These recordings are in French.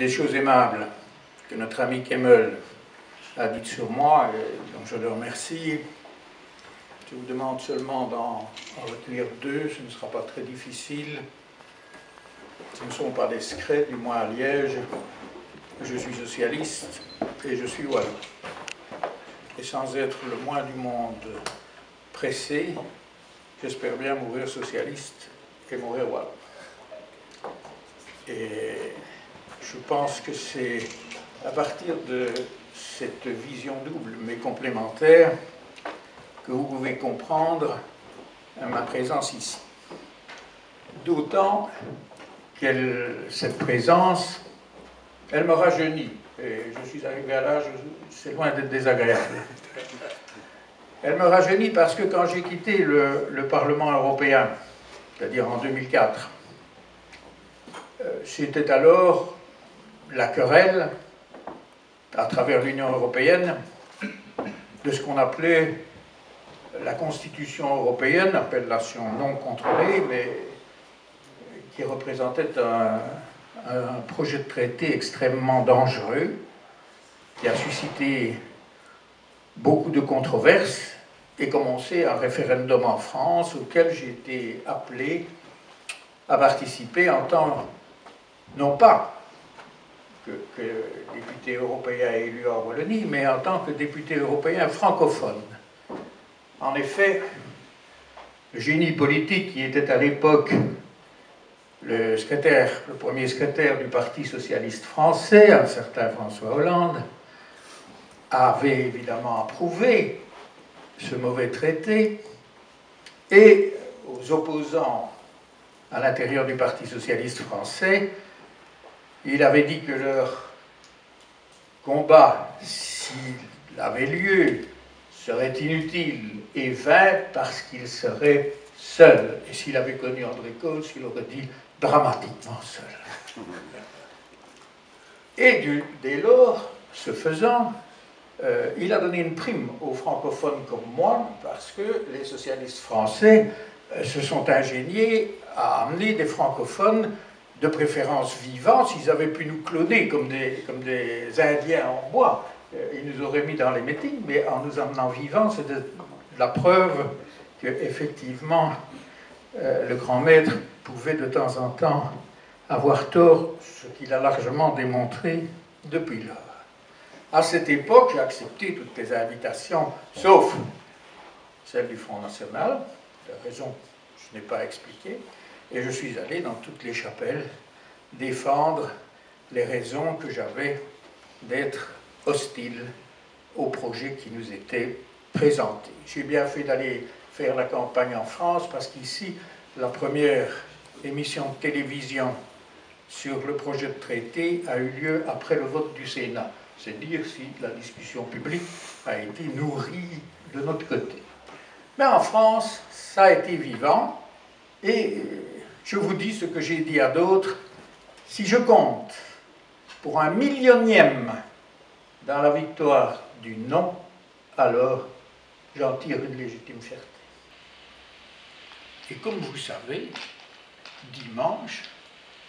des choses aimables que notre ami Kemmel a dites sur moi, et donc je le remercie. Je vous demande seulement d'en retenir deux, ce ne sera pas très difficile. Ce ne sont pas des secrets, du moins à Liège. Je suis socialiste et je suis wallon. Et sans être le moins du monde pressé, j'espère bien mourir socialiste et mourir wallon. Et je pense que c'est à partir de cette vision double mais complémentaire que vous pouvez comprendre ma présence ici. D'autant que cette présence, elle me rajeunit. Et je suis arrivé à l'âge, c'est loin d'être désagréable. Elle me rajeunit parce que quand j'ai quitté le Parlement européen, c'est-à-dire en 2004, c'était alors la querelle, à travers l'Union européenne, de ce qu'on appelait la Constitution européenne, appellation non contrôlée, mais qui représentait un projet de traité extrêmement dangereux, qui a suscité beaucoup de controverses, et commencé un référendum en France auquel j'ai été appelé à participer en tant, non pas que député européen élu en Wallonie, mais en tant que député européen francophone. En effet, le génie politique qui était à l'époque le premier secrétaire du Parti socialiste français, un certain François Hollande, avait évidemment approuvé ce mauvais traité, et aux opposants à l'intérieur du Parti socialiste français, il avait dit que leur combat, s'il avait lieu, serait inutile et vain parce qu'il serait seul. Et s'il avait connu André Cosse, il aurait dit dramatiquement seul. Et dès lors, ce faisant, il a donné une prime aux francophones comme moi, parce que les socialistes français se sont ingéniés à amener des francophones, de préférence vivants. S'ils avaient pu nous cloner comme des Indiens en bois, ils nous auraient mis dans les meetings, mais en nous amenant vivants, c'est la preuve qu'effectivement, le grand maître pouvait de temps en temps avoir tort, ce qu'il a largement démontré depuis lors. À cette époque, j'ai accepté toutes les invitations, sauf celle du Front National, de raison que je n'ai pas expliquée, et je suis allé dans toutes les chapelles défendre les raisons que j'avais d'être hostile au projet qui nous était présenté. J'ai bien fait d'aller faire la campagne en France, parce qu'ici, la première émission de télévision sur le projet de traité a eu lieu après le vote du Sénat. C'est dire si la discussion publique a été nourrie de notre côté. Mais en France, ça a été vivant, et je vous dis ce que j'ai dit à d'autres, si je compte pour un millionième dans la victoire du non, alors j'en tire une légitime fierté. Et comme vous savez, dimanche,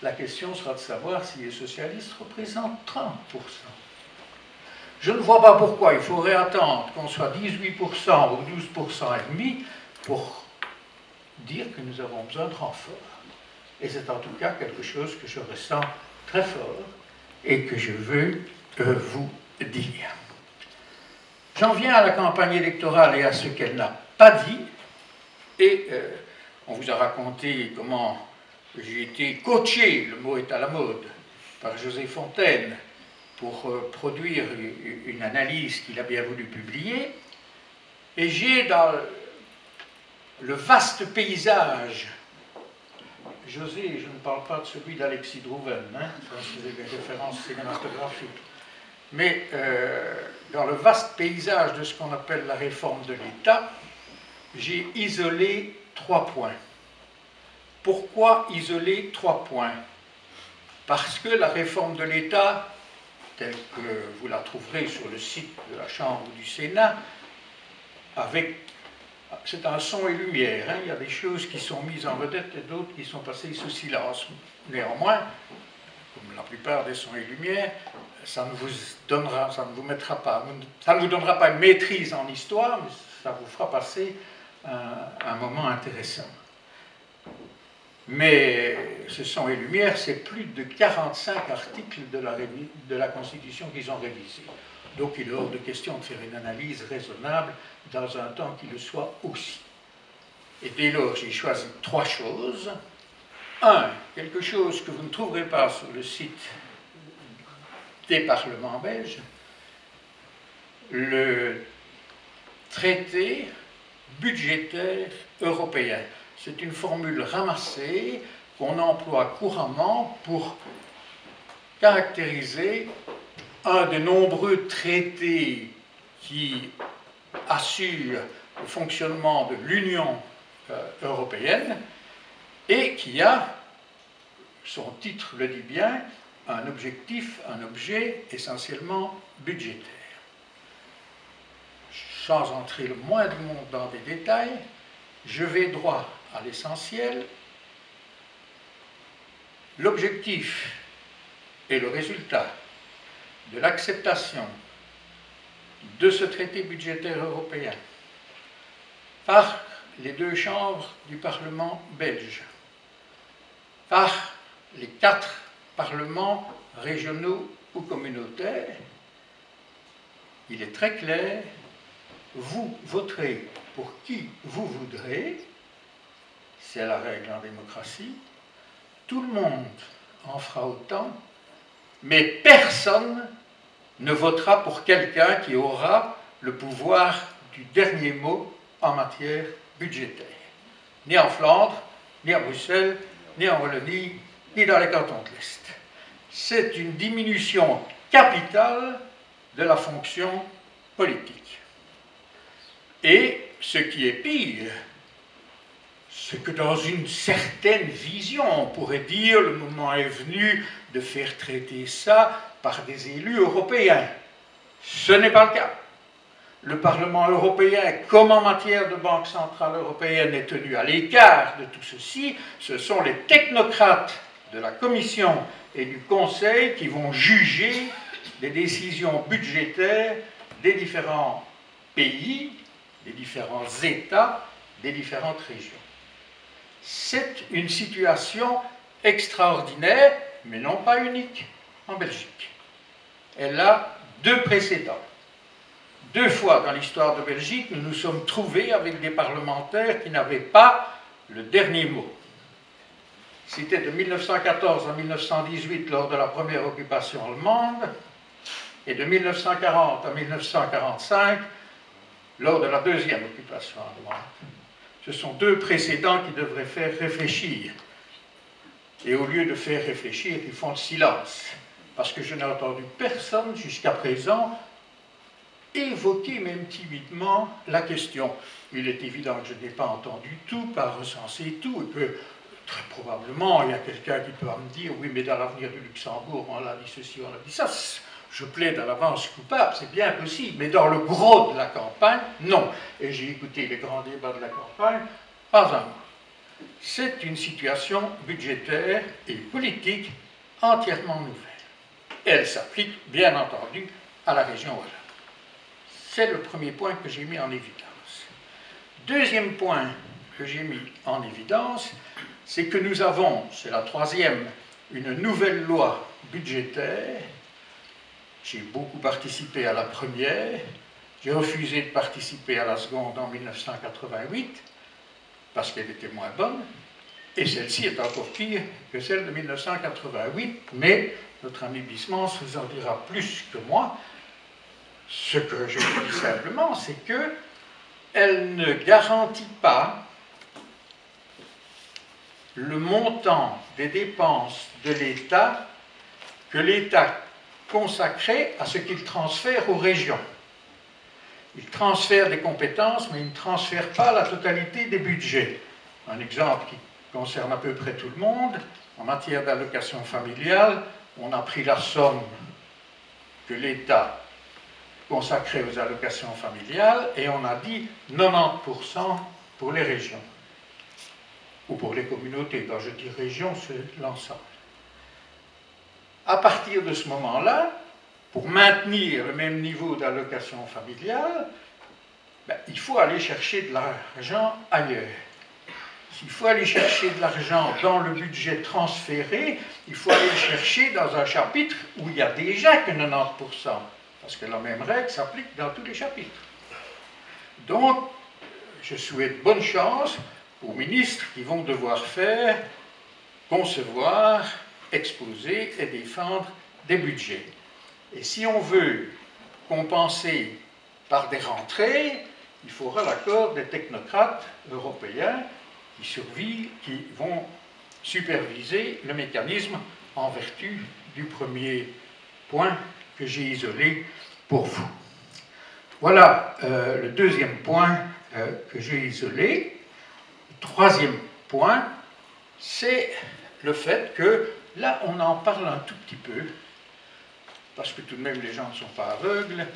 la question sera de savoir si les socialistes représentent 30%. Je ne vois pas pourquoi il faudrait attendre qu'on soit 18% ou 12% et demi pour dire que nous avons besoin de renfort. Et c'est en tout cas quelque chose que je ressens très fort et que je veux vous dire. J'en viens à la campagne électorale et à ce qu'elle n'a pas dit. Et on vous a raconté comment j'ai été coaché, le mot est à la mode, par José Fontaine pour produire une analyse qu'il a bien voulu publier. Et j'ai dans le vaste paysage, José, je ne parle pas de celui d'Alexis Drouven, hein, ça c'est des références cinématographiques, mais dans le vaste paysage de ce qu'on appelle la réforme de l'État, j'ai isolé 3 points. Pourquoi isoler 3 points? Parce que la réforme de l'État, telle que vous la trouverez sur le site de la Chambre du Sénat, c'est un son et lumière, hein. Il y a des choses qui sont mises en vedette et d'autres qui sont passées sous silence. Néanmoins, comme la plupart des sons et lumières, ça ne vous donnera, ça ne vous mettra pas, ça ne vous donnera pas une maîtrise en histoire, mais ça vous fera passer un moment intéressant. Mais ce son et lumière, c'est plus de 45 articles de la Constitution qu'ils ont révisés. Donc il est hors de question de faire une analyse raisonnable dans un temps qui le soit aussi. Et dès lors, j'ai choisi 3 choses. Quelque chose que vous ne trouverez pas sur le site des parlements belges, le traité budgétaire européen. C'est une formule ramassée qu'on emploie couramment pour caractériser un des nombreux traités qui assurent le fonctionnement de l'Union européenne et qui a, son titre le dit bien, un objectif, un objet essentiellement budgétaire. Sans entrer le moins du monde dans des détails, je vais droit à l'essentiel. L'objectif et le résultat de l'acceptation de ce traité budgétaire européen par les 2 chambres du Parlement belge, par les 4 parlements régionaux ou communautaires, il est très clair, vous voterez pour qui vous voudrez, c'est la règle en démocratie, tout le monde en fera autant, mais personne ne votera pour quelqu'un qui aura le pouvoir du dernier mot en matière budgétaire. Ni en Flandre, ni à Bruxelles, ni en Wallonie, ni dans les cantons de l'Est. C'est une diminution capitale de la fonction politique. Et ce qui est pire, c'est que dans une certaine vision, on pourrait dire le moment est venu de faire traiter ça par des élus européens. Ce n'est pas le cas. Le Parlement européen, comme en matière de Banque centrale européenne, est tenu à l'écart de tout ceci. Ce sont les technocrates de la Commission et du Conseil qui vont juger des décisions budgétaires des différents pays, des différents États, des différentes régions. C'est une situation extraordinaire, mais non pas unique, en Belgique. Elle a 2 précédents. 2 fois dans l'histoire de Belgique, nous nous sommes trouvés avec des parlementaires qui n'avaient pas le dernier mot. C'était de 1914 à 1918 lors de la première occupation allemande et de 1940 à 1945 lors de la deuxième occupation allemande. Ce sont 2 précédents qui devraient faire réfléchir. Et au lieu de faire réfléchir, ils font le silence. Parce que je n'ai entendu personne jusqu'à présent évoquer même timidement la question. Il est évident que je n'ai pas entendu tout, pas recensé tout, et que très probablement il y a quelqu'un qui peut me dire oui, mais dans l'avenir du Luxembourg, on a dit ceci, on a dit ça. Je plaide à l'avance coupable, c'est bien possible, mais dans le gros de la campagne, non. Et j'ai écouté les grands débats de la campagne, pas un mot. C'est une situation budgétaire et politique entièrement nouvelle. Elle s'applique, bien entendu, à la région wallonne. C'est le premier point que j'ai mis en évidence. Deuxième point que j'ai mis en évidence, c'est que nous avons, c'est la 3e, une nouvelle loi budgétaire. J'ai beaucoup participé à la première, j'ai refusé de participer à la seconde en 1988, parce qu'elle était moins bonne, et celle-ci est encore pire que celle de 1988, mais notre ami Bismans vous en dira plus que moi. Ce que je dis simplement, c'est qu'elle ne garantit pas le montant des dépenses de l'État que l'État consacrait à ce qu'il transfère aux régions. Il transfère des compétences, mais il ne transfère pas la totalité des budgets. Un exemple qui concerne à peu près tout le monde, en matière d'allocation familiale, on a pris la somme que l'État consacrait aux allocations familiales et on a dit 90% pour les régions, ou pour les communautés. Quand je dis région, c'est l'ensemble. À partir de ce moment-là, pour maintenir le même niveau d'allocation familiale, ben, il faut aller chercher de l'argent ailleurs. S'il faut aller chercher de l'argent dans le budget transféré, il faut aller le chercher dans un chapitre où il y a déjà que 90%, parce que la même règle s'applique dans tous les chapitres. Donc, je souhaite bonne chance aux ministres qui vont devoir concevoir, exposer et défendre des budgets. Et si on veut compenser par des rentrées, il faudra l'accord des technocrates européens qui vont superviser le mécanisme en vertu du premier point que j'ai isolé pour vous. Voilà le deuxième point que j'ai isolé. Le troisième point, c'est le fait que, là, on en parle un tout petit peu, parce que tout de même les gens ne sont pas aveugles,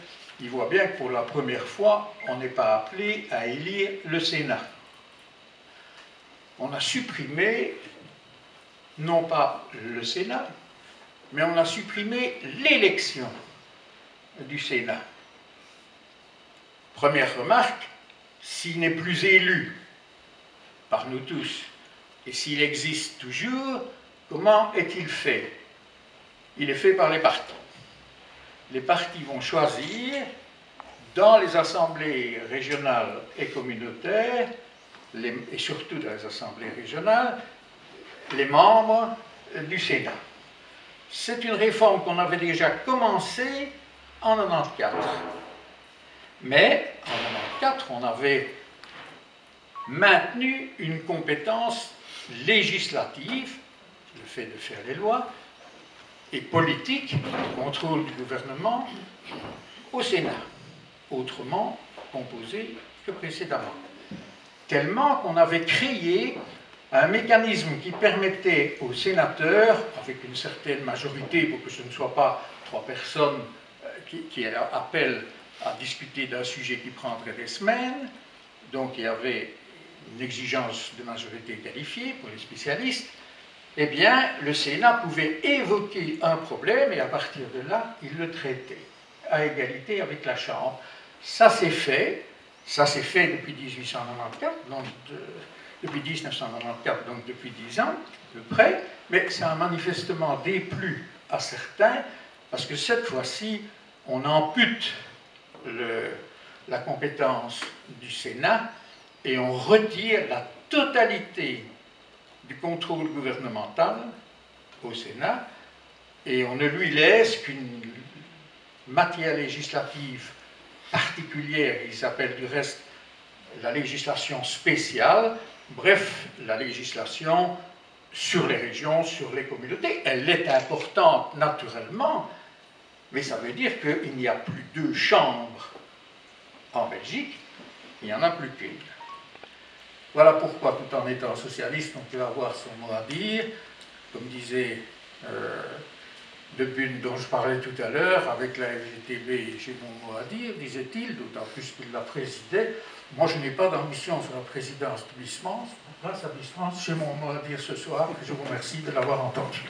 ils voient bien que pour la première fois, on n'est pas appelé à élire le Sénat. On a supprimé, non pas le Sénat, mais on a supprimé l'élection du Sénat. Première remarque, s'il n'est plus élu par nous tous, et s'il existe toujours, comment est-il fait? Il est fait par les partis. Les partis vont choisir, dans les assemblées régionales et communautaires, et surtout dans les assemblées régionales, les membres du Sénat. C'est une réforme qu'on avait déjà commencée en 1994. Mais en 1994, on avait maintenu une compétence législative, le fait de faire les lois, et politique, le contrôle du gouvernement, au Sénat, autrement composé que précédemment. Tellement qu'on avait créé un mécanisme qui permettait aux sénateurs, avec une certaine majorité, pour que ce ne soit pas 3 personnes qui appellent à discuter d'un sujet qui prendrait des semaines, donc il y avait une exigence de majorité qualifiée pour les spécialistes, eh bien, le Sénat pouvait évoquer un problème et à partir de là, il le traitait, à égalité avec la Chambre. Ça s'est fait depuis 1894, donc depuis 1994, donc depuis 10 ans, à peu près, mais ça a manifestement déplu à certains, parce que cette fois-ci, on ampute la compétence du Sénat et on retire la totalité du contrôle gouvernemental au Sénat et on ne lui laisse qu'une matière législative particulière, il s'appelle du reste la législation spéciale, bref, la législation sur les régions, sur les communautés. Elle est importante naturellement, mais ça veut dire qu'il n'y a plus 2 chambres en Belgique, il n'y en a plus qu'une. Voilà pourquoi, tout en étant socialiste, on peut avoir son mot à dire. Comme disait De Bune, dont je parlais tout à l'heure, avec la FGTB, j'ai mon mot à dire, disait-il, d'autant plus qu'il la présidait. Moi, je n'ai pas d'ambition sur la présidence de Bismans. Grâce à Bismans, j'ai mon mot à dire ce soir, et je vous remercie de l'avoir entendu.